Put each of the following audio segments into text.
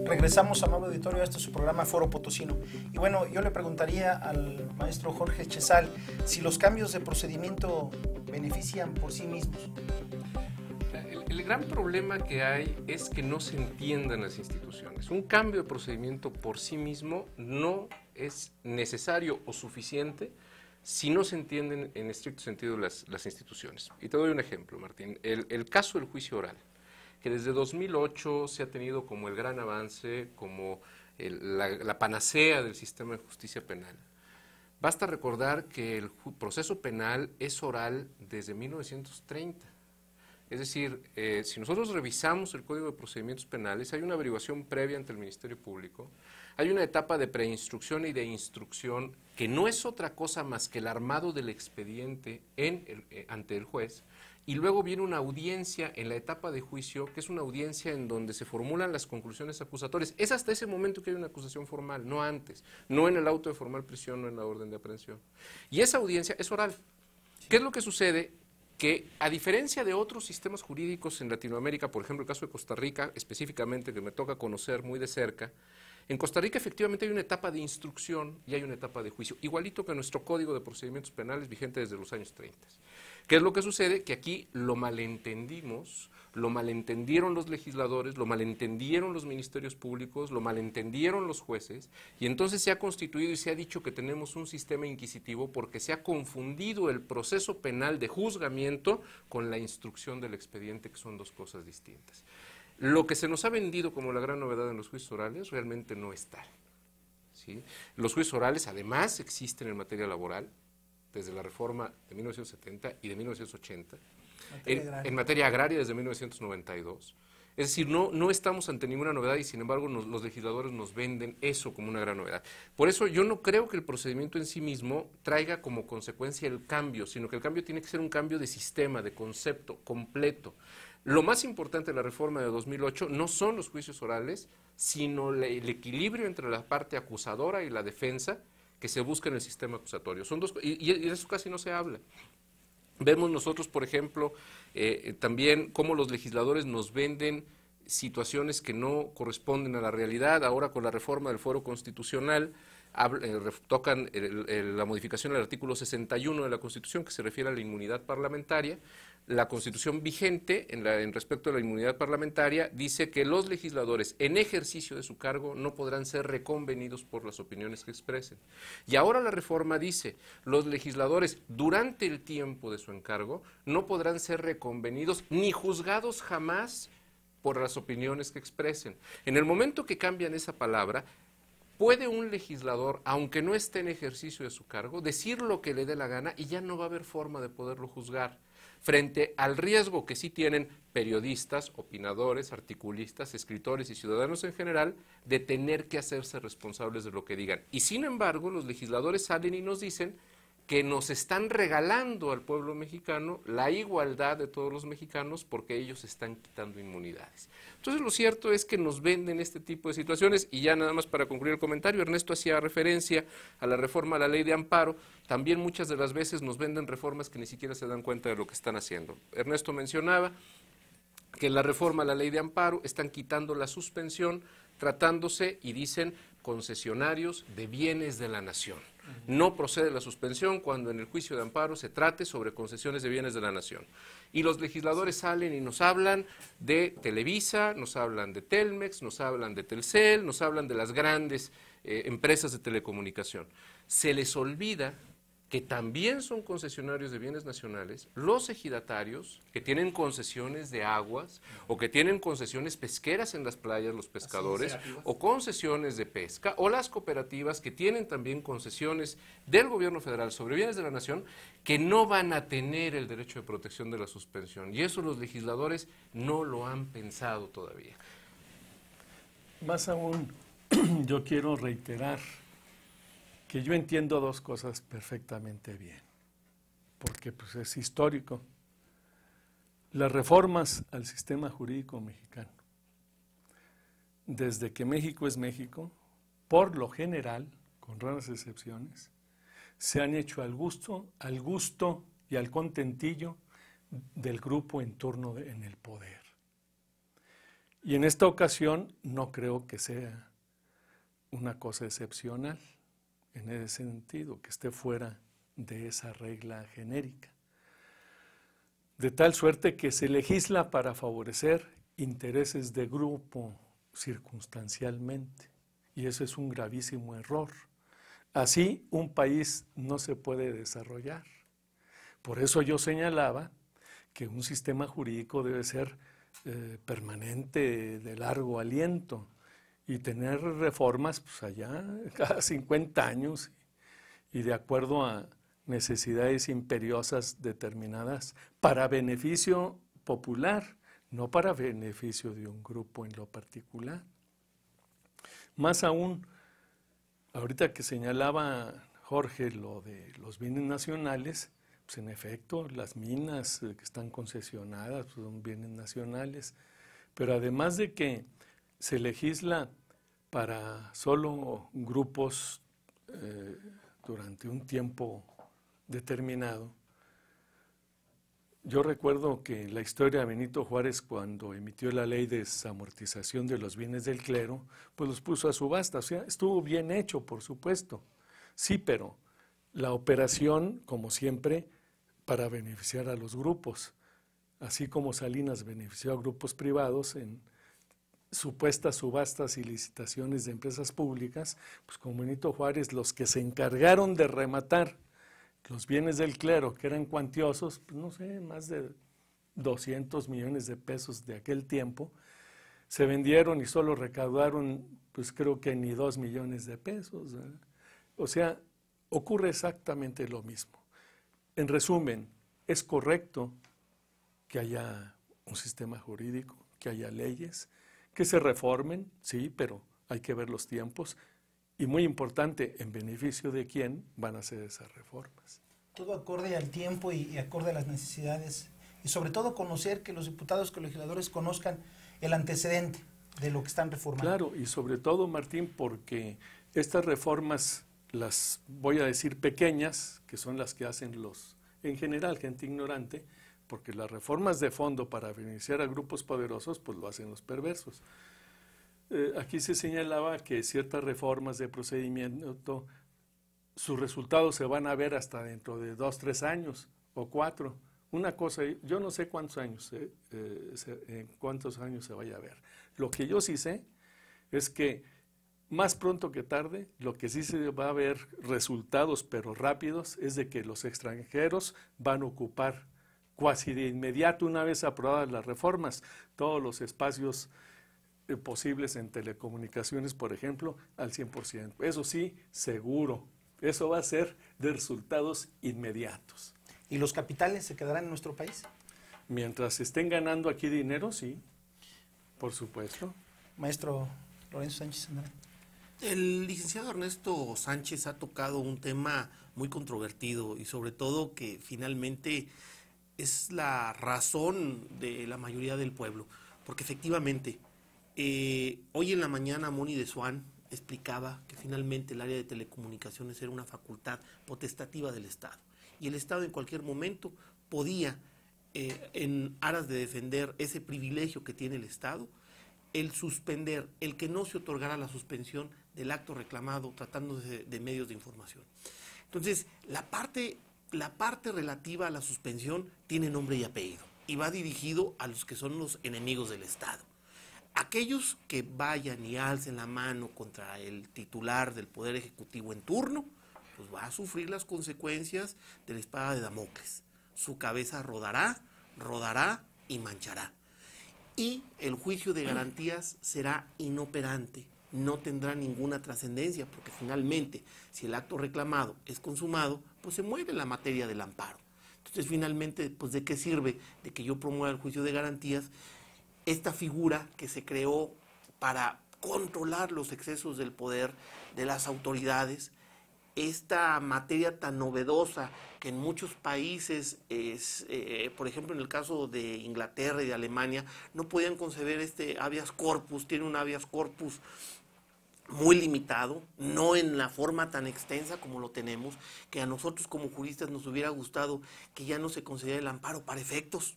Regresamos, amable auditorio, a este es su programa Foro Potosino. Y bueno, yo le preguntaría al maestro Jorge Chezal si los cambios de procedimiento benefician por sí mismos. El gran problema que hay es que no se entiendan las instituciones. Un cambio de procedimiento por sí mismo no es necesario o suficiente si no se entienden en estricto sentido las instituciones. Y te doy un ejemplo, Martín. El caso del juicio oral, que desde 2008 se ha tenido como el gran avance, como la panacea del sistema de justicia penal. Basta recordar que el proceso penal es oral desde 1930. Es decir, si nosotros revisamos el Código de Procedimientos Penales, hay una averiguación previa ante el Ministerio Público, hay una etapa de preinstrucción y de instrucción que no es otra cosa más que el armado del expediente ante el juez, y luego viene una audiencia en la etapa de juicio, que es una audiencia en donde se formulan las conclusiones acusatorias. Es hasta ese momento que hay una acusación formal, no antes, no en el auto de formal prisión, no en la orden de aprehensión. Y esa audiencia es oral. ¿Qué es lo que sucede? Que a diferencia de otros sistemas jurídicos en Latinoamérica, por ejemplo el caso de Costa Rica específicamente, que me toca conocer muy de cerca, en Costa Rica efectivamente hay una etapa de instrucción y hay una etapa de juicio, igualito que nuestro Código de Procedimientos Penales vigente desde los años 30. ¿Qué es lo que sucede? Que aquí lo malentendimos, lo malentendieron los legisladores, lo malentendieron los ministerios públicos, lo malentendieron los jueces, y entonces se ha constituido y se ha dicho que tenemos un sistema inquisitivo porque se ha confundido el proceso penal de juzgamiento con la instrucción del expediente, que son dos cosas distintas. Lo que se nos ha vendido como la gran novedad en los juicios orales realmente no es tal, ¿sí? Los juicios orales además existen en materia laboral, desde la reforma de 1970 y de 1980, en materia agraria desde 1992. Es decir, no estamos ante ninguna novedad y sin embargo los legisladores nos venden eso como una gran novedad. Por eso yo no creo que el procedimiento en sí mismo traiga como consecuencia el cambio, sino que el cambio tiene que ser un cambio de sistema, de concepto, completo. Lo más importante de la reforma de 2008 no son los juicios orales, sino el equilibrio entre la parte acusadora y la defensa que se busca en el sistema acusatorio. Son dos, y de eso casi no se habla. Vemos nosotros, por ejemplo, también cómo los legisladores nos venden situaciones que no corresponden a la realidad. Ahora con la reforma del Fuero Constitucional tocan la modificación del artículo 61 de la Constitución, que se refiere a la inmunidad parlamentaria. La Constitución vigente en respecto a la inmunidad parlamentaria dice que los legisladores en ejercicio de su cargo no podrán ser reconvenidos por las opiniones que expresen. Y ahora la reforma dice, los legisladores durante el tiempo de su encargo no podrán ser reconvenidos ni juzgados jamás por las opiniones que expresen. En el momento que cambian esa palabra, puede un legislador, aunque no esté en ejercicio de su cargo, decir lo que le dé la gana y ya no va a haber forma de poderlo juzgar, frente al riesgo que sí tienen periodistas, opinadores, articulistas, escritores y ciudadanos en general de tener que hacerse responsables de lo que digan. Y sin embargo, los legisladores salen y nos dicen que nos están regalando al pueblo mexicano la igualdad de todos los mexicanos porque ellos están quitando inmunidades. Entonces lo cierto es que nos venden este tipo de situaciones y ya nada más para concluir el comentario, Ernesto hacía referencia a la reforma a la ley de amparo, también muchas de las veces nos venden reformas que ni siquiera se dan cuenta de lo que están haciendo. Ernesto mencionaba que en la reforma a la ley de amparo están quitando la suspensión tratándose y dicen concesionarios de bienes de la nación. No procede la suspensión cuando en el juicio de amparo se trate sobre concesiones de bienes de la nación. Y los legisladores salen y nos hablan de Televisa, nos hablan de Telmex, nos hablan de Telcel, nos hablan de las grandes empresas de telecomunicación. Se les olvida que también son concesionarios de bienes nacionales, los ejidatarios que tienen concesiones de aguas o que tienen concesiones pesqueras en las playas, los pescadores, o concesiones de pesca, o las cooperativas que tienen también concesiones del gobierno federal sobre bienes de la nación que no van a tener el derecho de protección de la suspensión. Y eso los legisladores no lo han pensado todavía. Más aún, yo quiero reiterar que yo entiendo dos cosas perfectamente bien, porque pues, es histórico. Las reformas al sistema jurídico mexicano, desde que México es México, por lo general, con raras excepciones, se han hecho al gusto y al contentillo del grupo en turno en el poder. Y en esta ocasión no creo que sea una cosa excepcional en ese sentido, que esté fuera de esa regla genérica. De tal suerte que se legisla para favorecer intereses de grupo circunstancialmente, y eso es un gravísimo error. Así un país no se puede desarrollar. Por eso yo señalaba que un sistema jurídico debe ser permanente, de largo aliento, y tener reformas pues allá cada 50 años y de acuerdo a necesidades imperiosas determinadas para beneficio popular, no para beneficio de un grupo en lo particular. Más aún, ahorita que señalaba Jorge lo de los bienes nacionales, pues en efecto las minas que están concesionadas pues son bienes nacionales, pero además de que se legisla para solo grupos durante un tiempo determinado. Yo recuerdo que la historia de Benito Juárez, cuando emitió la ley de desamortización de los bienes del clero, pues los puso a subasta. O sea, estuvo bien hecho, por supuesto. Sí, pero la operación, como siempre, para beneficiar a los grupos. Así como Salinas benefició a grupos privados en supuestas subastas y licitaciones de empresas públicas, pues con Benito Juárez los que se encargaron de rematar los bienes del clero, que eran cuantiosos, pues no sé, más de 200 millones de pesos de aquel tiempo, se vendieron y solo recaudaron, pues creo que ni 2 millones de pesos. O sea, ocurre exactamente lo mismo. En resumen, es correcto que haya un sistema jurídico, que haya leyes, que se reformen, sí, pero hay que ver los tiempos y muy importante, en beneficio de quién van a ser esas reformas. Todo acorde al tiempo y acorde a las necesidades y sobre todo conocer que los diputados, que los legisladores conozcan el antecedente de lo que están reformando. Claro, y sobre todo, Martín, porque estas reformas, las voy a decir pequeñas, que son las que hacen en general, gente ignorante, porque las reformas de fondo para beneficiar a grupos poderosos, pues lo hacen los perversos. Aquí se señalaba que ciertas reformas de procedimiento, sus resultados se van a ver hasta dentro de 2, 3 años o 4. Una cosa, yo no sé cuántos años, en cuántos años se vaya a ver. Lo que yo sí sé es que más pronto que tarde, lo que sí se va a ver resultados, pero rápidos, es de que los extranjeros van a ocupar cuasi de inmediato, una vez aprobadas las reformas, todos los espacios posibles en telecomunicaciones, por ejemplo, al 100%. Eso sí, seguro. Eso va a ser de resultados inmediatos. ¿Y los capitales se quedarán en nuestro país? Mientras estén ganando aquí dinero, sí, por supuesto. Maestro Lorenzo Sánchez Andrade. El licenciado Ernesto Sánchez ha tocado un tema muy controvertido y sobre todo que finalmente es la razón de la mayoría del pueblo, porque efectivamente hoy en la mañana Moni de Swan explicaba que finalmente el área de telecomunicaciones era una facultad potestativa del Estado y el Estado en cualquier momento podía, en aras de defender ese privilegio que tiene el Estado, el suspender, el que no se otorgara la suspensión del acto reclamado tratándose de medios de información. Entonces, la parte relativa a la suspensión tiene nombre y apellido y va dirigido a los que son los enemigos del Estado. Aquellos que vayan y alcen la mano contra el titular del Poder Ejecutivo en turno, pues va a sufrir las consecuencias de la espada de Damocles. Su cabeza rodará y manchará. Y el juicio de garantías será inoperante, no tendrá ninguna trascendencia, porque finalmente, si el acto reclamado es consumado, pues se mueve la materia del amparo. Entonces, finalmente, pues ¿de qué sirve de que yo promueva el juicio de garantías? Esta figura que se creó para controlar los excesos del poder de las autoridades, esta materia tan novedosa que en muchos países, por ejemplo en el caso de Inglaterra y de Alemania, no podían conceder este habeas corpus, tiene un habeas corpus muy limitado, no en la forma tan extensa como lo tenemos, que a nosotros como juristas nos hubiera gustado que ya no se considere el amparo para efectos.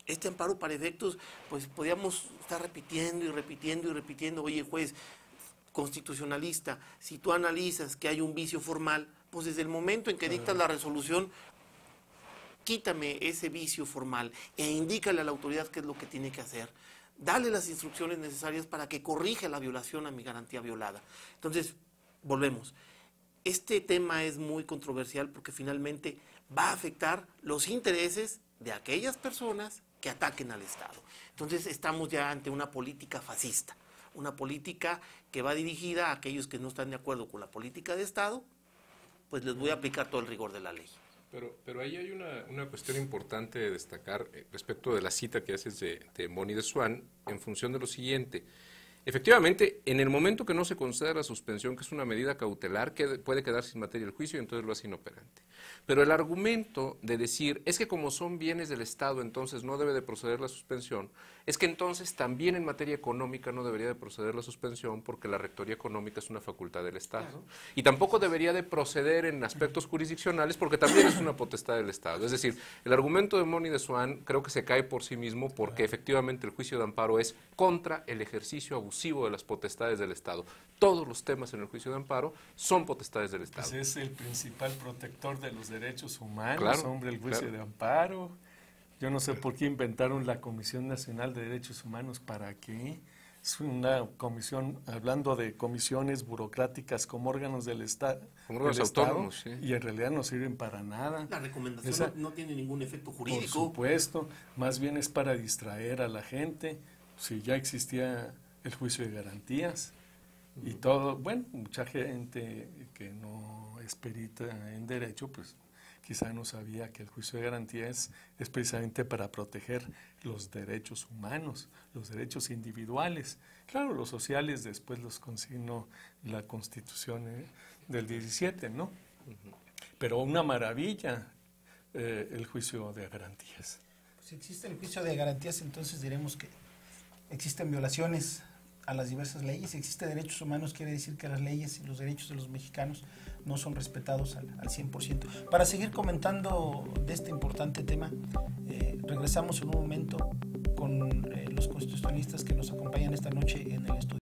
Este amparo para efectos, pues podíamos estar repitiendo y repitiendo y repitiendo. Oye, juez constitucionalista, si tú analizas que hay un vicio formal, pues desde el momento en que dictas la resolución, quítame ese vicio formal e indícale a la autoridad qué es lo que tiene que hacer. Dale las instrucciones necesarias para que corrija la violación a mi garantía violada. Entonces, volvemos. Este tema es muy controversial porque finalmente va a afectar los intereses de aquellas personas que ataquen al Estado. Entonces, estamos ya ante una política fascista, una política que va dirigida a aquellos que no están de acuerdo con la política de Estado, pues les voy a aplicar todo el rigor de la ley. Pero ahí hay una cuestión importante de destacar respecto de la cita que haces de Moni de Swan en función de lo siguiente. Efectivamente, en el momento que no se conceda la suspensión, que es una medida cautelar, que puede quedar sin materia el juicio y entonces lo hace inoperante. Pero el argumento de decir, es que como son bienes del Estado, entonces no debe de proceder la suspensión, es que entonces también en materia económica no debería de proceder la suspensión porque la rectoría económica es una facultad del Estado. Claro. Y tampoco debería de proceder en aspectos jurisdiccionales porque también es una potestad del Estado. Es decir, el argumento de Moni de Swan creo que se cae por sí mismo porque efectivamente el juicio de amparo es contra el ejercicio abusivo de las potestades del Estado. Todos los temas en el juicio de amparo son potestades del Estado. Pues es el principal protector de los derechos humanos, claro, hombre, el juicio de amparo. Yo no sé por qué inventaron la Comisión Nacional de Derechos Humanos, ¿para qué? Es una comisión, hablando de comisiones burocráticas como órganos del Estado, como órganos autónomos, sí. Y en realidad no sirven para nada. La recomendación no tiene ningún efecto jurídico. Por supuesto, más bien es para distraer a la gente. Si ya existía el juicio de garantías y todo, bueno, mucha gente que no es perita en derecho, pues quizá no sabía que el juicio de garantías es precisamente para proteger los derechos humanos, los derechos individuales. Claro, los sociales después los consignó la Constitución del 17, ¿no? Pero una maravilla el juicio de garantías. Si existe el juicio de garantías, entonces diremos que existen violaciones a las diversas leyes. Si existe derechos humanos, quiere decir que las leyes y los derechos de los mexicanos no son respetados al 100%. Para seguir comentando de este importante tema, regresamos en un momento con los constitucionalistas que nos acompañan esta noche en el estudio.